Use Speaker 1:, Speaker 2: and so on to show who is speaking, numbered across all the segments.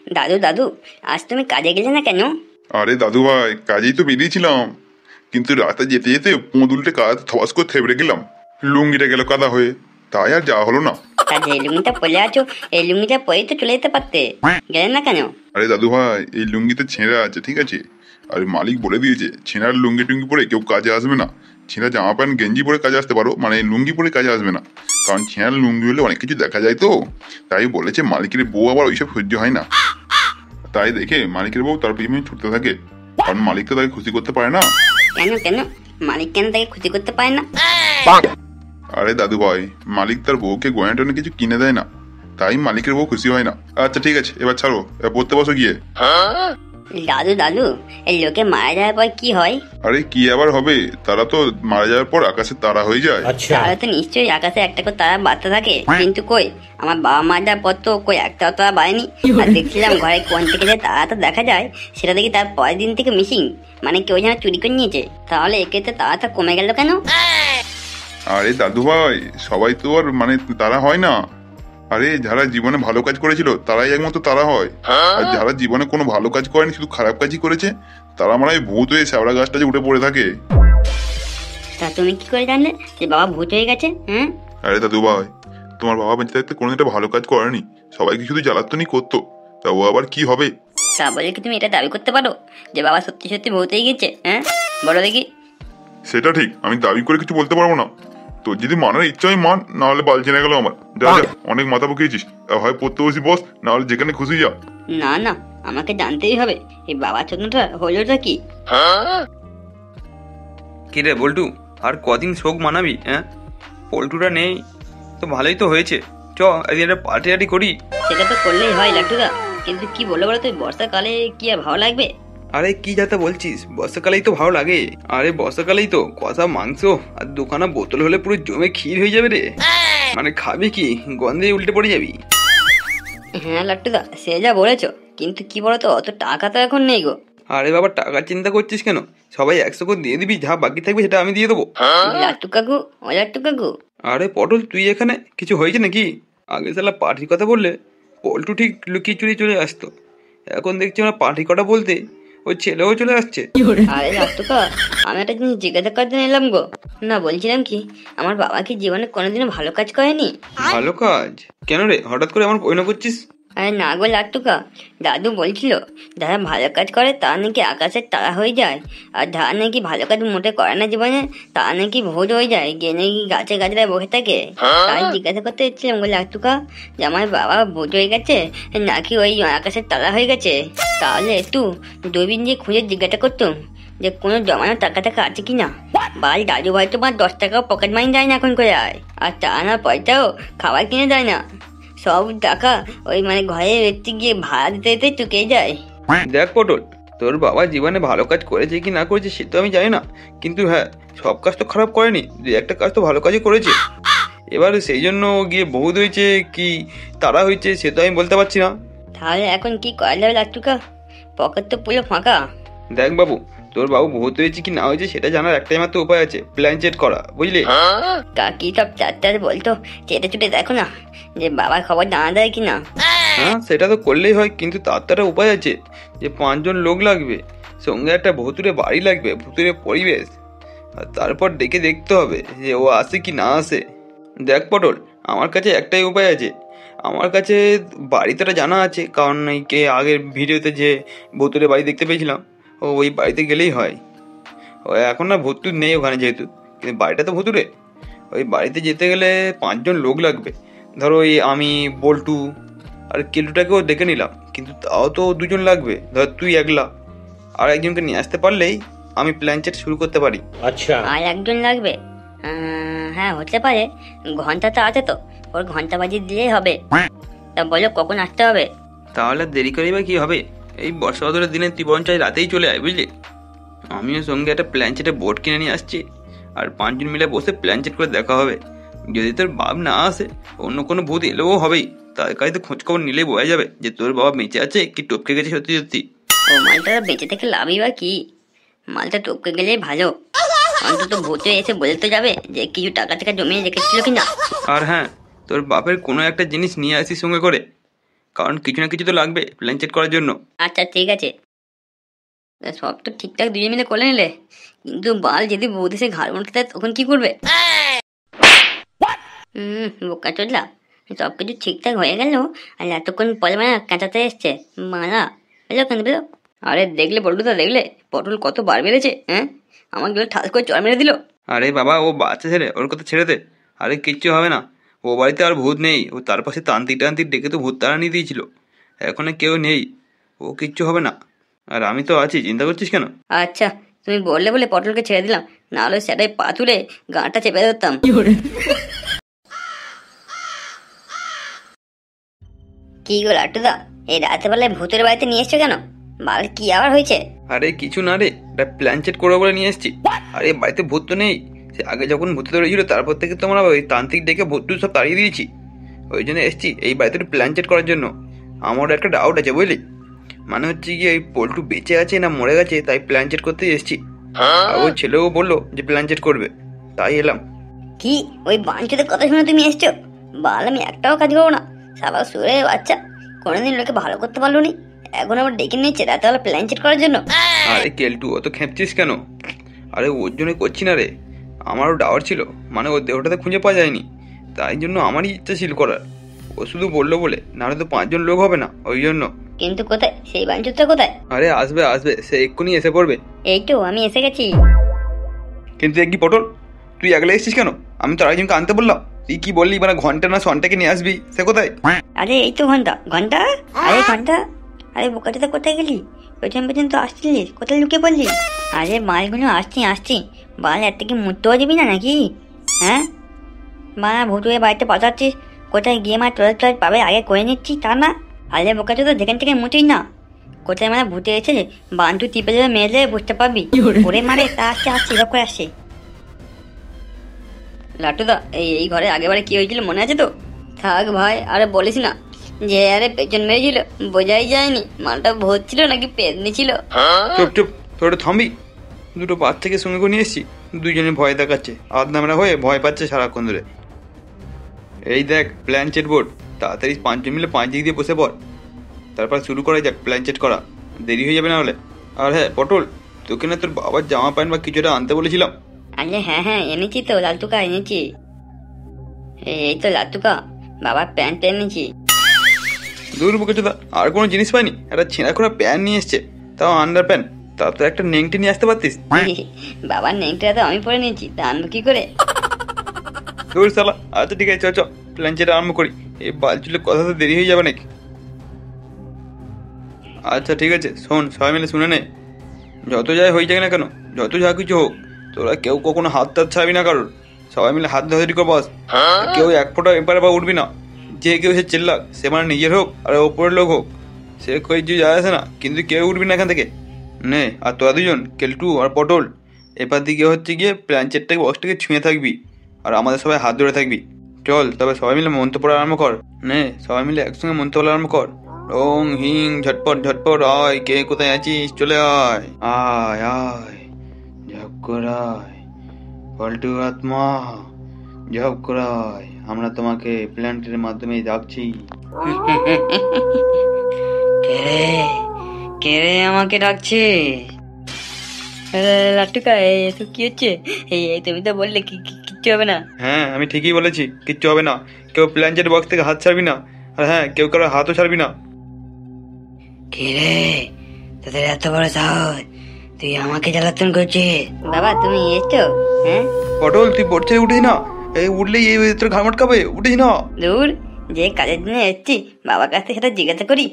Speaker 1: দাদু দাদু, আজ তুমি কাজে গেলে না কেন?
Speaker 2: আরে দাদু ভাই, কাজেই তো বেরিয়েছিলাম, কিন্তু রাতে যেতে যেতে পোঁদুলটে কাজ থবাস করে থেবড়ে গেলাম, লুঙ্গিটা গেল কাদা হয়ে, তাই আর যাওয়া হলো না।
Speaker 1: তা যে লুঙ্গিটা পরে আছো, এই লুঙ্গিটা পরেই তো চলে যেতে পারতে, গেলে না কেন?
Speaker 2: আরে দাদু ভাই, এই লুঙ্গিতে ছেঁড়া আছে, ঠিক আছে, আর মালিক বলে দিয়েছে ছেঁড়ার লুঙ্গি টুঙ্গি পরে কেউ কাজে আসবে না। ছেঁড়া জামা প্যান্ট গেঞ্জি পরে কাজে আসতে পারো, মানে লুঙ্গি পরে কাজে আসবে না, কারণ ছেঁড়ার লুঙ্গি হলে অনেক কিছু দেখা যায় তো। তাই বলেছে মালিকের বউ আবার ওইসব সহ্য হয় না, তাই দেখে মালিকের বউ তার পিছনে ছুটতে থাকে, কারণ মালিক তো তাকে খুশি করতে পারে না।
Speaker 1: কেন কেন মালিক কেন তাকে ক্ষতি করতে পারে না?
Speaker 2: আরে দাদু ভাই, মালিক তার বউকে গয়না টয়না কিছু কিনে দেয় না, তাই মালিকের বউ খুশি হয় না। আচ্ছা ঠিক আছে, এবার ছাড়ো, এবার পড়তে বসো গিয়ে।
Speaker 1: দাদু দাদু, এই লোকে মারা যাওয়ার পর কি হয়?
Speaker 2: আরে কি আবার হবে, তারা তো মারা যাওয়ার পর আকাশে তারা হয়ে যায়।
Speaker 1: তাহলে তো নিশ্চয়ই আকাশে একটা করে তারা বাড়তে থাকে, কিন্তু কই আমার বাবা মারা যাওয়ার পর তো কই একটাও তারা বাড়েনি। আর দেখছিলাম ঘরে কোন থেকে যে তারাটা দেখা যায়, সেটা দেখি তার পরের দিন থেকে মিসিং, মানে কেউ যেন চুরি করে নিয়েছে। তাহলে এক্ষেত্রে তারাটা কমে গেল কেন?
Speaker 2: আরে দাদু ভাই, সবাই তো আর মানে তারা হয় না। আরে যারা জীবনে ভালো কাজ করেছিল তারাই একমাত্র তারা হয়, আর যারা জীবনে কোনো ভালো কাজ করেনি, শুধু খারাপ কাজই করেছে, তারা মানে ভূত হয়ে শ্যাওড়া গাছটা যে উঠে পড়ে থাকে।
Speaker 1: তা তুমি কি করে জানলে যে বাবা ভূত হয়ে গেছে? হ্যাঁ,
Speaker 2: আরে দাদু ভাই, তোমার বাবা বেঁচে থাকতে কোনোদিন একটা ভালো কাজ করেনি, সবাইকে শুধু জ্বালাতনই করতো, তা ও আবার কি হবে?
Speaker 1: তা বলে কি তুমি এটা দাবি করতে পারো যে বাবা সত্যি সত্যি ভূত হয়ে গেছে? হ্যাঁ, বলো দেখি।
Speaker 2: সেটা ঠিক, আমি দাবি করে কিছু বলতে পারবো না। তোর যদি মানার ইচ্ছা হয় মান, না হলে বাল জেনে গেল আমার। যা যা, অনেক মাথা বকিয়েছিস, হয় পড়তে বসি বস, না হলে যেখানে খুশি যা।
Speaker 1: না না, আমাকে জানতেই হবে এই বাবা চন্দ্রটা হলোটা কি।
Speaker 3: কি রে বল্টু, আর কদিন শোক মানাবি? হ্যাঁ, পল্টুটা নেই তো ভালোই তো হয়েছে, চ একদিন একটা পার্টি টাটি করি।
Speaker 1: সেটা তো করলেই হয় লাটুদা, কিন্তু কি বলে বলো তো, বর্ষাকালে কি আর ভালো লাগবে?
Speaker 3: আরে কি যাতা বলছিস, বর্ষাকালেই তো ভালো লাগে। আরে বর্ষাকালেই তো কষা মাংস আর দুখানা বোতল হলে পুরো জমে ক্ষীর হয়ে যাবে রে। মানে খাবি কি, গন্ধে উল্টে পড়ে যাবি।
Speaker 1: হ্যাঁ লাট্টুদা, সে যা বলেছো, কিন্তু কি বলতো, অত টাকা তো এখন নেই গো।
Speaker 3: আরে বাবা, টাকার চিন্তা করছিস কেন? সবাই 100 করে দিয়ে দিবি, যা বাকি থাকবে সেটা আমি দিয়ে দেবো।
Speaker 1: লাট্টু কাকু, ও লাট্টু কাকু।
Speaker 3: আরে পটল, তুই এখানে? কিছু হয়েছে নাকি? আগে শালা পার্টির কথা বললে পল্টু ঠিক লুকিয়ে চুরিয়ে চলে আসতো, এখন দেখছি আমরা পার্টির কথা বলতে ওই ছেলেও চলে আসছে।
Speaker 1: আরে লাট্টু কা, আমি একটা জিনিস জিজ্ঞাসা করতে এলাম গো। না, বলছিলাম কি, আমার বাবা কি জীবনে কোনোদিনও ভালো কাজ করেনি?
Speaker 3: ভালো কাজ? কেন রে, হঠাৎ করে আমার পরিণত করছিস?
Speaker 1: আরে না গো লাট্টুকা, দাদু বলছিল যারা ভালো কাজ করে তারা নাকি আকাশের তারা হয়ে যায়, আর যারা নাকি ভালো কাজ মোটে করে না জীবনে, তারা নাকি ভূত হয়ে যায়, গিয়ে নাকি গাছে গাছড়ায় বসে থাকে। তাই জিজ্ঞাসা করতে এসেছিলাম গো লাট্টুকা, যে আমার বাবা ভূত হয়ে গেছে নাকি ওই আকাশের তারা হয়ে গেছে। তাহলে একটু দুবিন দিয়ে খুঁজে জিজ্ঞাসা করতুম যে কোনো জমানো টাকা টাকা আছে কিনা। বাল দাদু ভাই তো 10 টাকাও পকেট মানি দেয় না এখন করে, আর তা না পয়সাও খাবার কিনে দেয় না, সব টাকা ওই মানে ঘরে একটু গিয়ে ভাড়া দিতে দিতে চুকে যায়।
Speaker 3: দেখ পটল, তোর বাবা জীবনে ভালো কাজ করেছে কি না করেছে সে তো আমি জানি না, কিন্তু হ্যাঁ, সব কাজ তো খারাপ করেনি, দু একটা কাজ তো ভালো কাজই করেছে। এবার সেই জন্য গিয়ে বহুত হয়েছে কি তারা হয়েছে সে তো আমি বলতে পারছি না।
Speaker 1: তাহলে এখন কি করা যাবে লাট্টুকা? পকেট তো পুরো ফাঁকা।
Speaker 3: দেখ বাবু, তোর বাবু ভূত হয়েছে কি না হয়েছে সেটা জানার একটাই মাত্র উপায় আছে, প্ল্যান চেট করা, বুঝলি?
Speaker 1: কাকি সব চারটার বলতো চেটে চুটে দেখো না যে বাবার খবর জানা যায় কিনা।
Speaker 3: হ্যাঁ, সেটা তো করলেই হয়, কিন্তু তার তো একটা উপায় আছে, যে 5 জন লোক লাগবে, সঙ্গে একটা ভুতুরে বাড়ি লাগবে, ভুতুরে পরিবেশ, আর তারপর ডেকে দেখতে হবে যে ও আসে কি না আসে। দেখ পটল, আমার কাছে একটাই উপায় আছে, আমার কাছে বাড়িটা জানা আছে, কারণ এই কে আগের ভিডিওতে যে ভুতুরে বাড়ি দেখতে পেয়েছিলাম, ওই বাড়িতে গেলেই হয়। ও এখন না ভূত নেই ওখানে যেহেতু, কিন্তু বাড়িটা তো ভুতুরে। ওই বাড়িতে যেতে গেলে 5 জন লোক লাগবে, ধরো ওই আমি, বল্টু আর কেলুটাকেও দেখে নিলাম, কিন্তু তাও তো 2 জন লাগবে, ধর তুই একলা, আর একজনকে নিয়ে আসতে পারলেই আমি প্ল্যান চেট শুরু করতে পারি।
Speaker 4: আচ্ছা,
Speaker 1: আর একজন লাগবে? হ্যাঁ হতে পারে, ঘন্টা তো আছে তো, ওর ঘন্টা বাজি দিলেই হবে। তা বলো কখন আসতে হবে?
Speaker 3: তাহলে দেরি করি বা কি হবে, এই বর্ষা বাদলের দিনে তুই বরঞ্চ রাতেই চলে আয়, বুঝলি? আমিও সঙ্গে একটা প্ল্যান চেটে বোর্ড কিনে নিয়ে আসছি, আর 5 জন মিলে বসে প্ল্যান চেট করে দেখা হবে। যদি তোর বাপ না আসে, অন্য কোনো ভূত এলেও হবেই, তার কাছে তো খোঁজ খবর নিলেই বোঝা যাবে যে তোর বাবা বেঁচে আছে কি টপকে গেছে সত্যি সত্যি।
Speaker 1: ও মালটা বেঁচে থেকে লাভই বা কি, মালটা টপকে গেলেই ভালো, অন্তত ভূতে এসে বলে তো যাবে যে কিছু টাকা টাকা জমিয়ে রেখেছিল কিনা।
Speaker 3: আর হ্যাঁ, তোর বাপের কোনো একটা জিনিস নিয়ে আসিস সঙ্গে করে, কারণ কিছু না কিছু তো লাগবে প্ল্যান চেট করার জন্য।
Speaker 1: আচ্ছা ঠিক আছে, তা সব তো ঠিকঠাক দুজনে মিলে করে নিলে, কিন্তু বাল যদি বৌদি সে ঘাড় মটকে দেয় তখন কি করবে? বোকা চোদলা, সব কিছু ঠিকঠাক হয়ে গেল আর এতক্ষণ পরে মানে কাঁচাতে এসছে মারা বেলো কেন বেলো। আরে দেখলে পটলটা, দেখলে পটল কত বার বেড়েছে, হ্যাঁ আমাকে ঠাস করে চড় মেরে দিল।
Speaker 3: আরে বাবা, ও বাচ্চা ছেলে, ওর কথা ছেড়ে দে। আরে কিচ্ছু হবে না, ও বাড়িতে আর ভূত নেই, ও তার পাশে তান্ত্রিক টান্ত্রিক ডেকে তো ভূত তাড়া নিয়ে দিয়েছিল, এখন আর কেউ নেই, ও কিচ্ছু হবে না, আর আমি তো আছি, চিন্তা করছিস কেন?
Speaker 1: আচ্ছা তুমি বললে বলে পটলকে ছেড়ে দিলাম, না হলে সেটাই পা তুলে গাঁটটা চেপে ধরতাম। কি গো লাট্টুদা, এই রাতে বেলায় ভূতের বাড়িতে নিয়ে এসছো কেন? বাল কি আবার হয়েছে?
Speaker 3: আরে কিছু না রে, এটা প্ল্যান চেট করবো বলে নিয়ে এসেছি। আরে বাড়িতে ভূত তো নেই, সে আগে যখন ভূতে ধরেছিল তারপর থেকে তো আমরা ওই তান্ত্রিক ডেকে ভূত টুত সব তাড়িয়ে দিয়েছি, ওই জন্য এসেছি এই বাড়িতে একটু প্ল্যান চেট করার জন্য। আমার একটা ডাউট আছে বুঝলি, মানে হচ্ছে কি এই পল্টু বেঁচে আছে না মরে গেছে, তাই প্ল্যান চেট করতেই এসেছি। আর ওই ছেলেও বললো যে প্ল্যান চেট করবে, তাই এলাম।
Speaker 1: কি ওই বাঞ্চদের কথা শুনে তুমি এসছো? বাল আমি একটাও কাজ করবো না, সাবা সুরে বাচ্চা, কোনোদিন লোকে ভালো করতে পারলো নি, এখন আবার ডেকে নিচ্ছে রাতে বেলা প্ল্যান চেট করার জন্য।
Speaker 3: আরে কেলটু, অত খেপছিস কেন? আরে ওর জন্য করছি না রে, আমারও ডাউট ছিল, মানে ওর দেহটাতে খুঁজে পাওয়া যায়নি, তাই জন্য আমারই ইচ্ছা ছিল করার। ও শুধু বললো বলে, নাহলে তো 5 জন লোক হবে না, ওই জন্য।
Speaker 1: কিন্তু কোথায় সেই বাঞ্চুরটা কোথায়?
Speaker 3: আরে আসবে আসবে, সে এক্ষুনি এসে পড়বে।
Speaker 1: এই তো আমি এসে গেছি।
Speaker 3: কিন্তু কি পটল, তুই একলা এসেছিস কেন? আমি তো আরেকজনকে আনতে বললাম, তুই কি বললি মানে ঘন্টা না সন্টাকে নিয়ে আসবি, সে কোথায়?
Speaker 1: আরে এই তো ঘন্টা ঘন্টা, আরে ঘন্টা, আরে বোকাটা কোথায় গেলি? পেছন পেছন তো আসছিলিস, কোথায় লুকিয়ে পড়লি? আরে মালগুলো আসছি আসছি, বাল এর থেকে মুততেও দিবি না নাকি? হ্যাঁ বাড়া ভুটু হয়ে বাড়িতে পাঠাচ্ছিস, কোথায় গিয়ে মা টয়লেট টয়লেট পাবে আগে করে নিচ্ছি তা না? আরে বোকাটা তো যেখান থেকে মুটিস না, কোথায় মানে ভূতে এসে বান্টু টিপে যাবে মেরে বুঝতে পারবি, ওরে মারে তা আসছে আসছে এরকম করে আসছে। লাটুদা এই ঘরে আগেবারে কি হয়েছিল মনে আছে তো? থাক ভাই আরে বলিস না, যে আরে পেছন মেরেছিল বোঝাই যায়নি মালটা ভূত ছিল নাকি পেতনি ছিল।
Speaker 3: চুপ চুপ, তোরা থামবি। দুটো বাচ্চাকে সঙ্গে করে নিয়ে এসছি, দুইজনে ভয় দেখাচ্ছে, আধনামরা হয়ে ভয় পাচ্ছে সারাক্ষণ ধরে। এই দেখ প্ল্যান চেট বোর্ড, তাড়াতাড়ি 5 জন মিলে 5 দিক দিয়ে বসে পড়, তারপর শুরু করা যাক প্ল্যান চেট করা, দেরি হয়ে যাবে না হলে। আর হ্যাঁ পটল, তোকে না তোর বাবার জামা প্যান্ট বা কিছুটা আনতে বলেছিলাম।
Speaker 1: আরে হ্যাঁ হ্যাঁ এনেছি তো লালটুকা এনেছি, এই তো লালটুকা বাবার প্যান্ট এনেছি।
Speaker 3: দূর বুকে চোদা, আর কোনো জিনিস পাইনি? একটা ছেঁড়া খোড়া প্যান্ট নিয়ে এসছে, তাও আন্ডার প্যান্ট, তাও তো একটা নেংটি নিয়ে আসতে পারতিস।
Speaker 1: বাবার নেংটা তো আমি পরে নিয়েছি, তা আনবো কি করে?
Speaker 3: দূর সালা। আচ্ছা ঠিক আছে, চ চ প্ল্যান চেট আরম্ভ করি, এই বালচুলে কথা তো দেরি হয়ে যাবে নাকি। আচ্ছা ঠিক আছে শোন, সবাই মিলে শুনে নে, যত যাই হয়ে যাক না কেন, যত যা কিছু হোক, তোরা কেউ কখনো হাত টাত ছাড়বি না কারোর, সবাই মিলে হাত ধরে কর বস, কেউ এক ফোঁটা এপারে বা উঠবি না, যে কেউ সে চিল্লাক, সে মানে নিজের হোক আর ওপরের লোক হোক, সে কিছু যায় আসে না, কিন্তু কেউ উঠবি না এখান থেকে নে। আর তোরা দুজন কেলটু আর পটল এপার দিকে হচ্ছে গিয়ে প্ল্যান চেটটাকে বক্সটাকে ছুঁয়ে থাকবি, আর আমাদের সবাই হাত ধরে থাকবি। চল তবে সবাই মিলে মন্ত্র পড়া আরম্ভ কর, নে সবাই মিলে একসঙ্গে মন্ত্র পড়া আরম্ভ কর। ওং হিং ঝটপট ঝটপট আয়, কে কোথায় আছিস চলে আয়, আয় আয় ঝপকরায়, পল্টু আত্মা ঝপকরায়, আমরা তোমাকে প্ল্যান্টের মাধ্যমে ডাকছি।
Speaker 1: কে রে, কে রে আমাকে ডাকছে? লাটুকা এসব কি হচ্ছে? এই তুমি তো বললে কিচ্ছু হবে না।
Speaker 3: হ্যাঁ আমি ঠিকই বলেছি, কিচ্ছু হবে না, কেউ প্ল্যান্টের বক্স থেকে হাত ছাড়বি না, আর হ্যাঁ কেউ কারো হাতও ছাড়বি না।
Speaker 1: কে রে, তোদের এত বড় সাহস, তুই আমাকে জ্বালাতন করছিস? বাবা তুমি এসছো? হ্যাঁ
Speaker 3: পটল তুই বোট ছেড়ে উঠিস না, এই উঠলেই এই তোর ঘাড় মটকাবে, উঠিস না।
Speaker 1: দূর, যে কাজের জন্য এসছি বাবার কাছ থেকে সেটা জিজ্ঞাসা করি।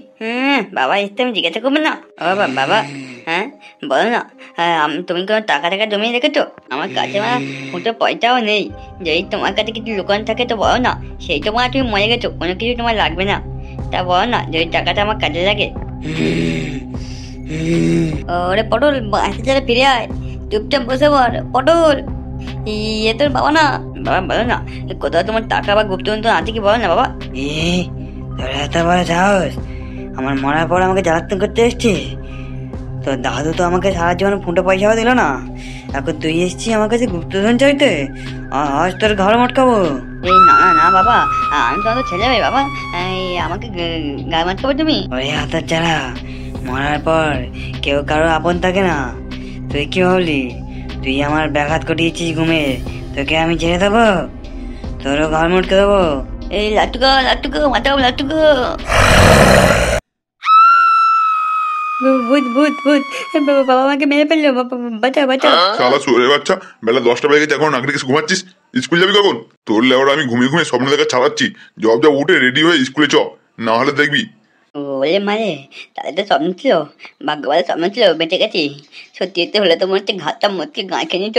Speaker 1: বাবা এসছে আমি জিজ্ঞাসা করবো না? বাবা বাবা হ্যাঁ বলো না, তুমি কোনো টাকা টাকা জমিয়ে রেখেছো? আমার কাছে আমার মোটো পয়সাও নেই, যদি তোমার কাছে কিছু লোকান থাকে তো বলো না, সেই তোমার তুমি মরে গেছো, কোনো কিছু তোমার লাগবে না, তা বলো না যদি টাকাটা আমার কাজে লাগে। ওরে পটল বাসে চলে ফিরে আয়, চুপচাপ বসে পড় পটল, ইয়ে তোর বাবা না, বাবা বলো না কোথাও তোমার টাকা বা গুপ্ত আছে কি বলো না বাবা। তোর এত বড় সাহস, আমার মরার পর আমাকে জ্বালাতন করতে এসছি? তোর দাদু তো আমাকে সারা জীবন ফুটো পয়সাও দিল না, এখন তুই এসছি আমার কাছে গুপ্তধন চাইতে, আজ তোর ঘর মটকাবো। এই না না না বাবা, আমি তোমার ছেলে ভাই বাবা, এই আমাকে গায়ে মারতে পারো তুমি?
Speaker 4: ওরে হাতের চারা, মরার পর কেউ কারো আপন থাকে না। তুই কি ভাবলি তুই আমার ব্যাঘাত ঘটিয়েছিস ঘুমে, তোকে আমি ছেড়ে দেবো? তোরও ঘর মুটকে দেবো।
Speaker 1: এই লাট্টুকো লাট্টুকো মাতাও লাট্টুকো। ভূত ভূত ভূত, বাবা আমাকে মেরে ফেললো, বাঁচাও বাঁচাও।
Speaker 2: শালা শুয়ে বাচ্চা, বেলা 10টা বেজে গেছে, এখন নাগরিক ঘুমাচ্ছিস? স্কুল যাবি কখন? তোর লেওরা আমি ঘুমিয়ে ঘুমিয়ে স্বপ্ন দেখা ছাড়াচ্ছি। জব জব উঠে রেডি হয়ে স্কুলে চ, না হলে দেখবি।
Speaker 1: বলে মারে, তাহলে তো স্বপ্ন ছিল, ভাগ্য ভালো স্বপ্ন ছিল, বেঁচে গেছি। সত্যি হলে তো মনে হচ্ছে ঘাটটা মরকে গাঁ খেয়ে নিত।